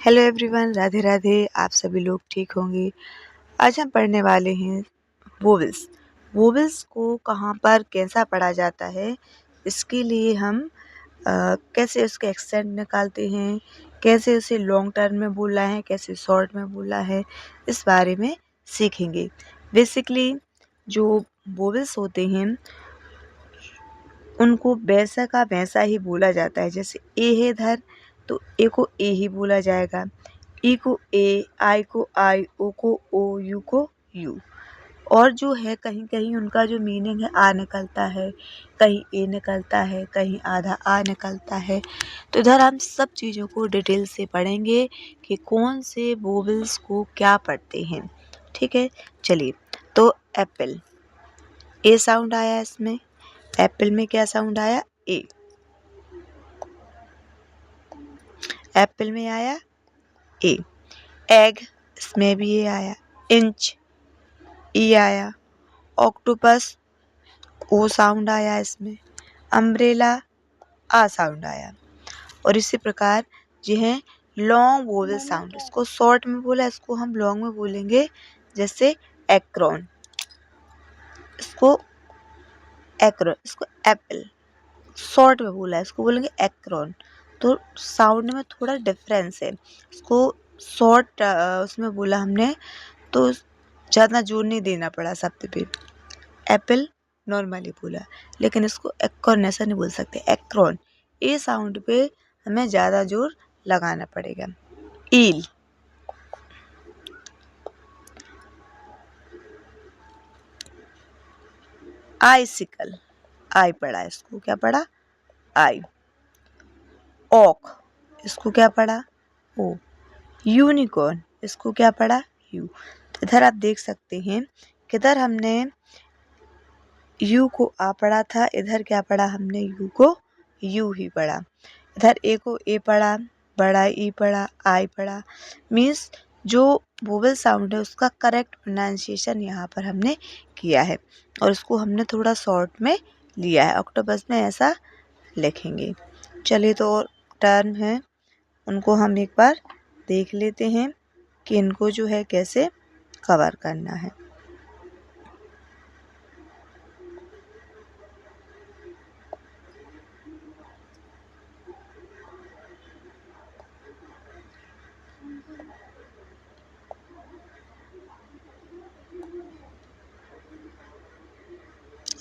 Hello everyone, Radhe Radhe. आप सभी लोग ठीक होंगे। आज हम पढ़ने वाले हैं वोवेल्स। वोवेल्स को कहाँ पर कैसा पढ़ा जाता है, इसके लिए हम कैसे उसके एक्सेंट निकालते हैं, कैसे उसे लॉन्ग टर्म में बोला है, कैसे शॉर्ट में बोला है, इस बारे में सीखेंगे। बेसिकली जो वोवेल्स होते हैं उनको वैसा का वैसा ही बोला जाता है। जैसे ए है इधर, तो ए को ए ही बोला जाएगा, ई को ए, आई को आई, ओ को ओ, यू को यू। और जो है कहीं कहीं उनका जो मीनिंग है आ निकलता है, कहीं ए निकलता है, कहीं आधा आ निकलता है। तो इधर हम सब चीज़ों को डिटेल से पढ़ेंगे कि कौन से वोवेल्स को क्या पढ़ते हैं। ठीक है, चलिए। तो एप्पल, ए साउंड आया इसमें। एप्पल में क्या साउंड आया? ए। एप्पल में आया ए। एग, इसमें भी ए आया। इंच, ई आया। ऑक्टोपस, ओ साउंड आया इसमें। अम्ब्रेला, आ साउंड आया। और इसी प्रकार ये है लॉन्ग वोवेल साउंड। इसको शॉर्ट में बोला, इसको हम लॉन्ग में बोलेंगे। जैसे एक्रोन, इसको एक्रोन, इसको एप्पल। शॉर्ट में बोला है, इसको बोलेंगे एक्रोन। तो साउंड में थोड़ा डिफरेंस है। इसको शॉर्ट उसमें बोला हमने तो ज़्यादा जोर नहीं देना पड़ा शब्द पे। एप्पल नॉर्मली बोला, लेकिन इसको एक्रोन ऐसा नहीं बोल सकते। एक्रोन, ए साउंड पे हमें ज़्यादा जोर लगाना पड़ेगा। ईल, आइसिकल, आई पढ़ा, इसको क्या पढ़ा? आई। ऑक, इसको क्या पढ़ा? ओ। यूनिकॉर्न, इसको क्या पढ़ा? यू। तो इधर आप देख सकते हैं कि इधर हमने यू को आ पढ़ा था, इधर क्या पढ़ा हमने? यू को यू ही पढ़ा। इधर ए को ए पढ़ा, बड़ा ई पढ़ा, आई पढ़ा। मीन्स जो वोवेल साउंड है उसका करेक्ट प्रोनाउंसिएशन यहाँ पर हमने किया है, और उसको हमने थोड़ा शॉर्ट में लिया है। ऑक्टोपस में ऐसा लिखेंगे। चलिए, तो और टर्म है उनको हम एक बार देख लेते हैं कि इनको जो है कैसे कवर करना है।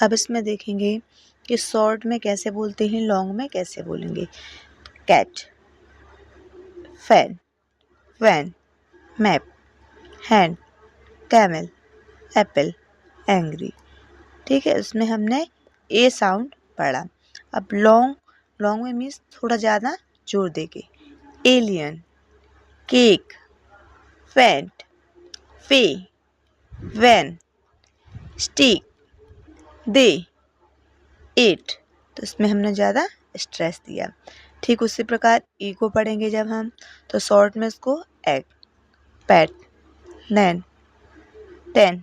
अब इसमें देखेंगे कि शॉर्ट में कैसे बोलते हैं, लॉन्ग में कैसे बोलेंगे। Cat, fan, van, map, hand, camel, apple, angry. ठीक है, उसमें हमने ए साउंड पढ़ा। अब लॉन्ग, लॉन्ग में मीन्स थोड़ा ज़्यादा जोर देके। एलियन, केक, फैंट, फे, वैन, स्टिक, दे, एट। तो इसमें हमने ज़्यादा स्ट्रेस दिया। ठीक उसी प्रकार ई को पढ़ेंगे जब हम, तो शॉर्ट में इसको egg, pat, nan, ten,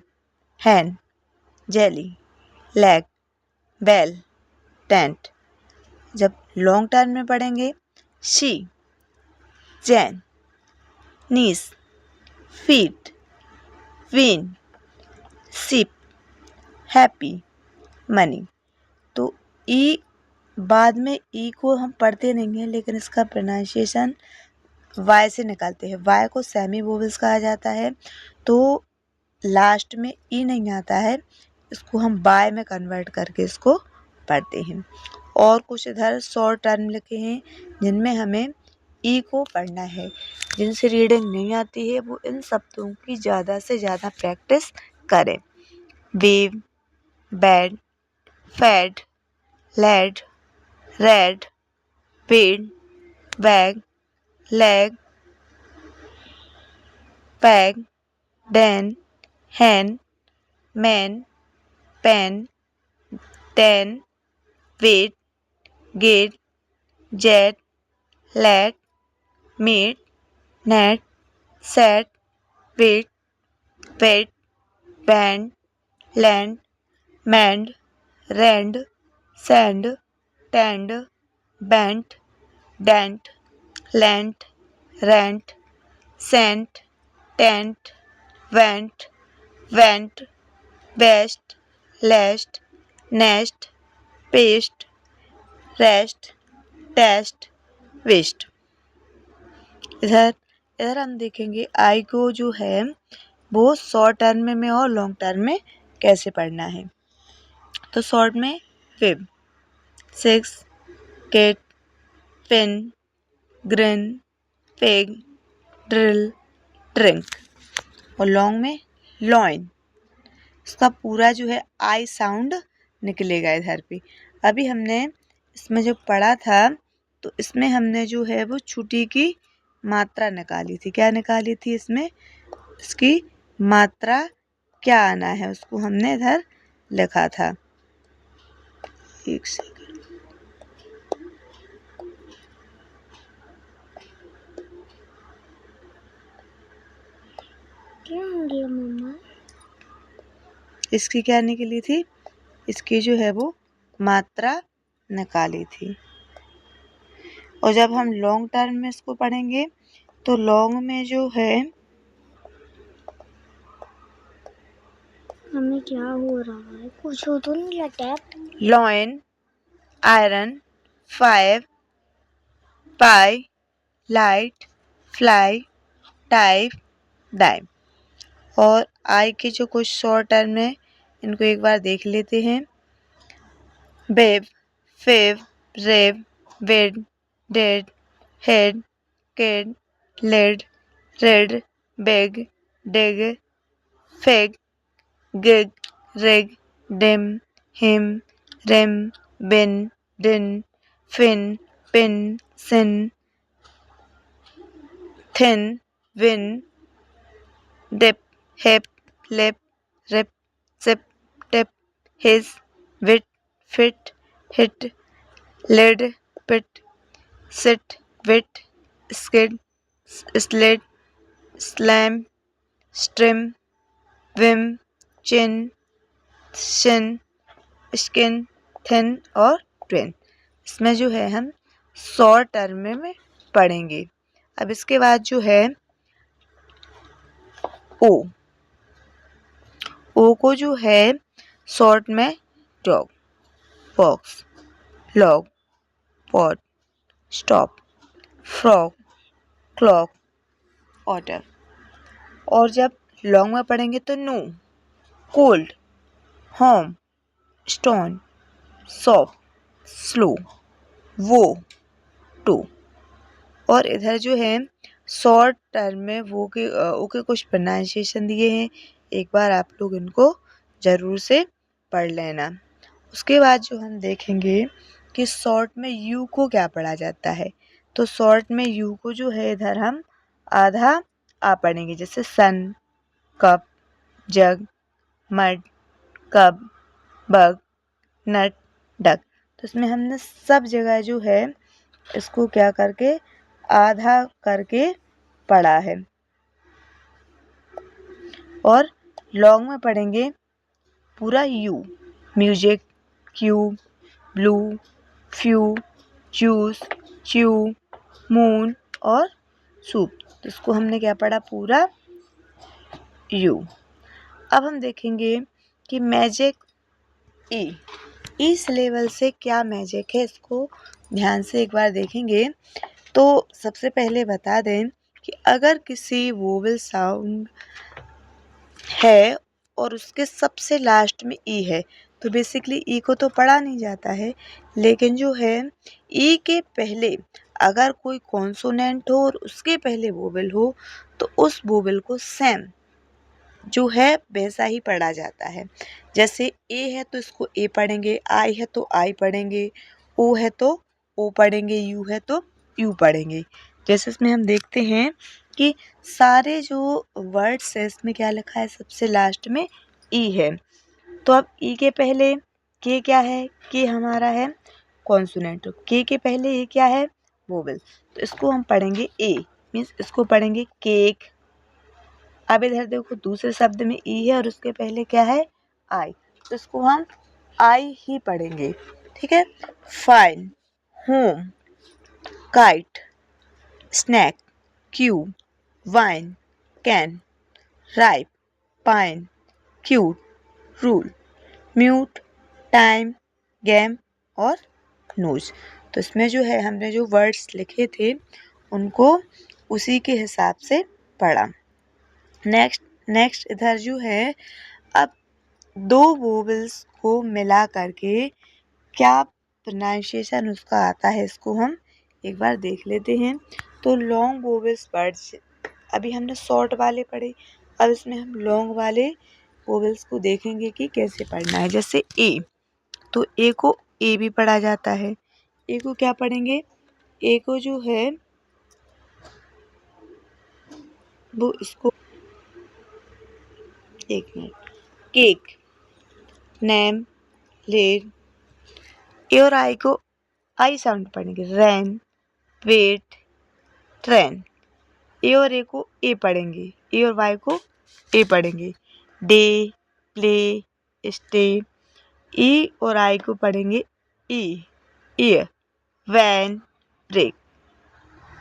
hen, jelly, leg, bell, tent. जब लॉन्ग टर्म में पढ़ेंगे she, Jane, niece, feet, win, sip, happy, money. तो ई बाद में ई को हम पढ़ते नहीं हैं, लेकिन इसका प्रोनाउंसिएशन वाई से निकालते हैं। वाई को सेमी वोवेल्स कहा जाता है, तो लास्ट में ई नहीं आता है, इसको हम बाय में कन्वर्ट करके इसको पढ़ते हैं। और कुछ इधर शॉर्ट टर्म लिखे हैं जिनमें हमें ई को पढ़ना है। जिनसे रीडिंग नहीं आती है वो इन शब्दों की ज़्यादा से ज़्यादा प्रैक्टिस करें। Wave, bed, fed, led, red, paid, bag, leg, peg, Dan, hen, man, pen, ten, wet, get, jet, let, met, net, set, wet, pet, band, land, mend, rend, send, tend, bent, dent, lent, rent, sent, tent, went, went, best, last, nest, paste, rest, test, wished। इधर इधर हम देखेंगे आई को जो है वो short term में और लॉन्ग टर्म में कैसे पढ़ना है। तो शॉर्ट में fib, six, kit, pin, green, pig, drill, drink. और लॉन्ग में लॉइन। इसका पूरा जो है आई साउंड निकलेगा इधर पे। अभी हमने इसमें जो पढ़ा था तो इसमें हमने जो है वो छुट्टी की मात्रा निकाली थी। क्या निकाली थी इसमें? इसकी मात्रा क्या आना है उसको हमने इधर लिखा था। एक सेकंड। क्या हो गया मम्मा? इसकी क्या निकली थी? इसकी जो है वो मात्रा निकाली थी। और जब हम लॉन्ग टर्म में इसको पढ़ेंगे तो लॉन्ग में जो है मम्मी क्या हो रहा है? कुछ हो तो नहीं लगा? लॉइन, आयरन, फायर, पाई, लाइट, फ्लाई, टाइप, डाइम। और आई के जो कुछ शॉर्ट टर्म है इनको एक बार देख लेते हैं। Babe, fave, rev, bed, dead, head, kid, led, red, big, dig, fig, gig, rig, dim, him, rim, bin, din, fin, pin, sin, thin, win, dip, hip, lip, rip, sip, tip, his, wit, fit, hit, lid, pit, sit, wit, skid, slid, slam, stream, vim, chin, shin, skin, thin और twin. इसमें जो है हम short term में पढ़ेंगे। अब इसके बाद जो है ओ को जो है शॉर्ट में dog, box, log, pot, stop, frog, clock, otter. और जब लॉन्ग में पढ़ेंगे तो no, cold, home, stone, soft, slow, वो, टू। और इधर जो है शॉर्ट टर्म में वो के कुछ प्रोनाउंसिएशन दिए हैं। एक बार आप लोग इनको ज़रूर से पढ़ लेना। उसके बाद जो हम देखेंगे कि शॉर्ट में यू को क्या पढ़ा जाता है। तो शॉर्ट में यू को जो है इधर हम आधा आ पढ़ेंगे, जैसे सन, कप, जग, मड, कब, बग, नट, डक। तो इसमें हमने सब जगह जो है इसको क्या करके आधा करके पढ़ा है। और लॉन्ग में पढ़ेंगे पूरा you, music, cube, blue, few, juice, chew, moon और सूप। तो इसको हमने क्या पढ़ा? पूरा यू। अब हम देखेंगे कि मैजिक ई सिलेबल से क्या मैजिक है, इसको ध्यान से एक बार देखेंगे। तो सबसे पहले बता दें कि अगर किसी वोवेल साउंड है और उसके सबसे लास्ट में ई है तो बेसिकली ई को तो पढ़ा नहीं जाता है, लेकिन जो है ई के पहले अगर कोई कॉन्सोनेंट हो और उसके पहले वोवेल हो तो उस वोवेल को सेम जो है वैसा ही पढ़ा जाता है। जैसे ए है तो इसको ए पढ़ेंगे, आई है तो आई पढ़ेंगे, ओ है तो ओ पढ़ेंगे, यू है तो यू पढ़ेंगे। जैसे इसमें हम देखते हैं कि सारे जो वर्ड्स है इसमें क्या लिखा है? सबसे लास्ट में ई है। तो अब ई के पहले के क्या है? के हमारा है कॉन्सोनेंट। के पहले ए क्या है? वोवेल। तो इसको हम पढ़ेंगे ए, मीन्स इसको पढ़ेंगे केक। अब इधर देखो दूसरे शब्द में ई है और उसके पहले क्या है? आई। तो इसको हम आई ही पढ़ेंगे, ठीक है। Fine, home, kite, snack, Q, wine, can, ripe, pine, cute, rule, mute, time, game और नोज। तो इसमें जो है हमने जो वर्ड्स लिखे थे उनको उसी के हिसाब से पढ़ा। नेक्स्ट इधर जो है अब दो वोवेल्स को मिला करके क्या प्रोनाउंसिएशन उसका आता है इसको हम एक बार देख लेते हैं। तो लॉन्ग वोवेल्स वर्ड्स अभी हमने शॉर्ट वाले पढ़े, अब इसमें हम लॉन्ग वाले वोवेल्स को देखेंगे कि कैसे पढ़ना है। जैसे ए, तो ए को ए भी पढ़ा जाता है। ए को क्या पढ़ेंगे, ए को जो है वो इसको एक मिनट, केक, नेम, लेड। ए और आई को आई साउंड पढ़ेंगे, रैन, वेट, ट्रेन। ए और ए को ए पढ़ेंगे, ए और वाई को ए पढ़ेंगे, डे, प्ले, स्टे। ई और आई को पढ़ेंगे ई, ईयर, वैन, ब्रेक।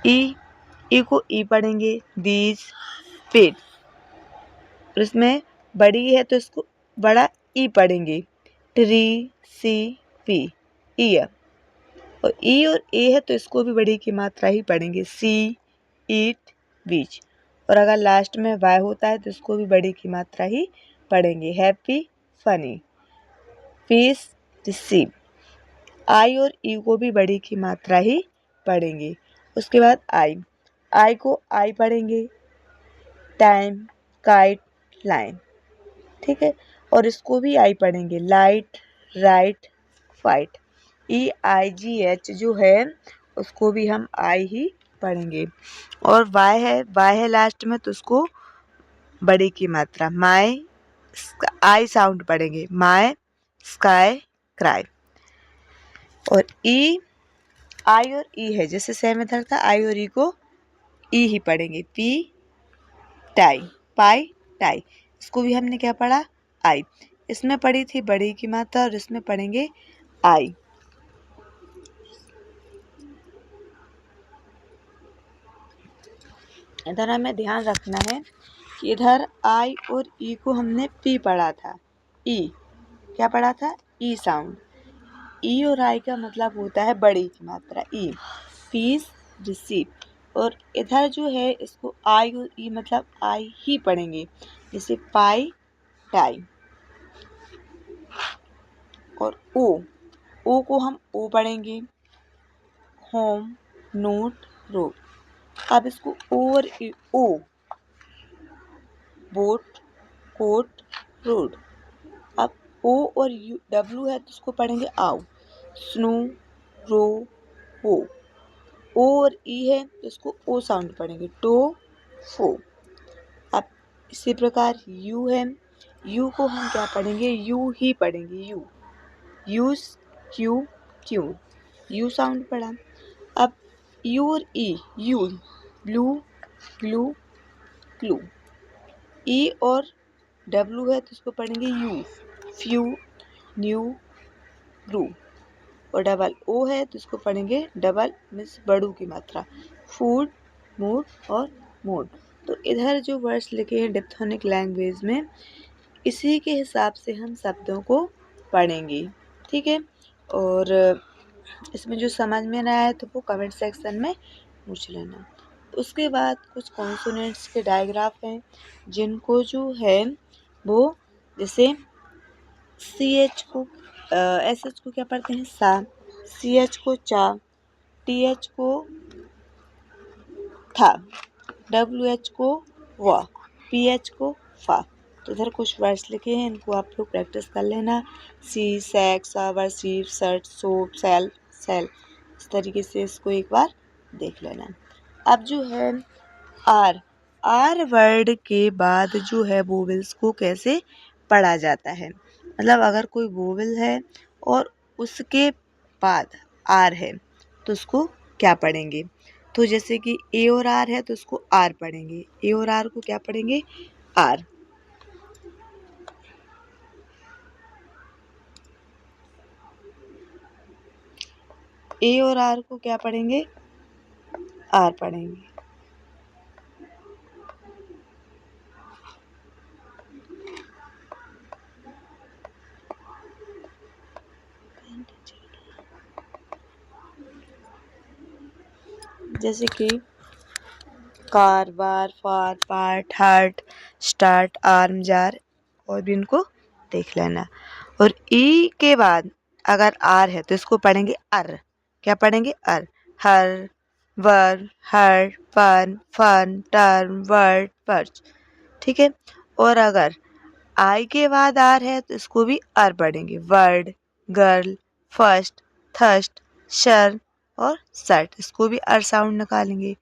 ई को ई पढ़ेंगे, दीज, पेट। और इसमें बड़ी है तो इसको बड़ा ई पढ़ेंगे, ट्री, सी, पी, ईयर। और ई और ए है तो इसको भी बड़ी की मात्रा ही पढ़ेंगे, सी, ईट, बीच। और अगर लास्ट में वाई होता है तो इसको भी बड़ी की मात्रा ही पढ़ेंगे, हैप्पी, फनी, पीस, रिसीव। आई और ई को भी बड़ी की मात्रा ही पढ़ेंगे। उसके बाद आई को आई पढ़ेंगे, टाइम, काइट, लाइन। ठीक है, और इसको भी आई पढ़ेंगे, लाइट, राइट, फाइट। EIGH जो है उसको भी हम आई ही पढ़ेंगे। और वाई है लास्ट में तो उसको बड़ी की मात्रा, माई, आई साउंड पढ़ेंगे, माई, स्काई, क्राई। और आई और ई है, जैसे सेम इधर था, आई और ई को ई ही पढ़ेंगे, पी, टाई, पाई, टाई। इसको भी हमने क्या पढ़ा, आई। इसमें पढ़ी थी बड़ी की मात्रा और इसमें पढ़ेंगे आई। इधर हमें ध्यान रखना है कि इधर आई और ई को हमने पी पढ़ा था, ई क्या पढ़ा था, ई साउंड। ई और आई का मतलब होता है बड़ी की मात्रा, ई, पीस, रिसीव। और इधर जो है इसको आई और ई मतलब आई ही पढ़ेंगे, जैसे पाई, टाई। और ओ को हम ओ पढ़ेंगे, होम, नोट, रोड। अब इसको ओ और ओ, बोट, कोट, रोड। अब ओ और यू डब्लू है तो इसको पढ़ेंगे आओ, स्नो, रो, हो। ओ और ई है तो इसको ओ साउंड पढ़ेंगे, टो, फो। अब इसी प्रकार यू है, यू को हम क्या पढ़ेंगे, यू ही पढ़ेंगे, you, use, Q, Q, you sound पढ़ा। अब यू और ई, यू, ब्लू, ग्लू, क्लू। ई और डब्लू है तो इसको पढ़ेंगे यू, फ्यू, न्यू, ग्रू। और डबल ओ है तो इसको पढ़ेंगे डबल मीन्स बड़ू की मात्रा, फूड, मूड और मूड। तो इधर जो वर्ड्स लिखे हैं डिप्थोनिक लैंग्वेज में, इसी के हिसाब से हम शब्दों को पढ़ेंगे। ठीक है, और इसमें जो समझ में ना आए तो वो कमेंट सेक्शन में पूछ लेना। उसके बाद कुछ कॉन्सोनेंट्स के डायग्राफ हैं जिनको जो है वो, जैसे CH को SH को क्या पढ़ते हैं, सा, CH को चा, TH को था, WH को वा, PH को फा। तो इधर कुछ वर्ड्स लिखे हैं, इनको आप लोग प्रैक्टिस कर लेना। सी, सैक, सावर, सीप, शर्ट, सोप, सेल, सेल। इस तरीके से इसको एक बार देख लेना। अब जो है आर वर्ड के बाद जो है वोवेल्स को कैसे पढ़ा जाता है। मतलब अगर कोई वोवेल है और उसके बाद आर है तो उसको क्या पढ़ेंगे। तो जैसे कि ए और आर है तो उसको आर पढ़ेंगे, ए और आर को क्या पढ़ेंगे, आर। ए और आर को क्या पढ़ेंगे, आर पढ़ेंगे। जैसे कि car, bar, far, part, heart, start, arm, jar, और भी इनको देख लेना। और ई के बाद अगर आर है तो इसको पढ़ेंगे अर। क्या पढ़ेंगे? अर। हर, वर, हर, फन, टर्म, वर्ड, पर्च। ठीक है। और अगर आई के बाद आर है तो इसको भी अर पढ़ेंगे। Word, girl, first, thirst, sure और सर्ट, इसको भी अर साउंड निकालेंगे।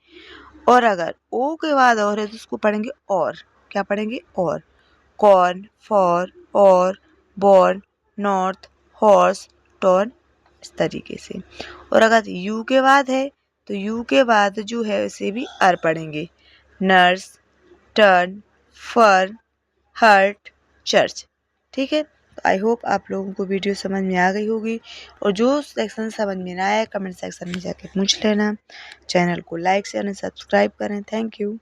और अगर ओ के बाद और है तो इसको पढ़ेंगे और। क्या पढ़ेंगे? और। कॉर्न, फॉर, और, बॉर्न, नॉर्थ, हॉर्स, टॉर्न, इस तरीके से। और अगर यू के बाद है तो यू के बाद जो है उसे भी अर पढ़ेंगे। नर्स, टर्न, फर, हर्ट, चर्च। ठीक है। आई होप आप लोगों को वीडियो समझ में आ गई होगी। और जो सेक्शन समझ में ना आया कमेंट सेक्शन में जाके पूछ लेना। चैनल को लाइक शेयर एंड सब्सक्राइब करें। Thank you.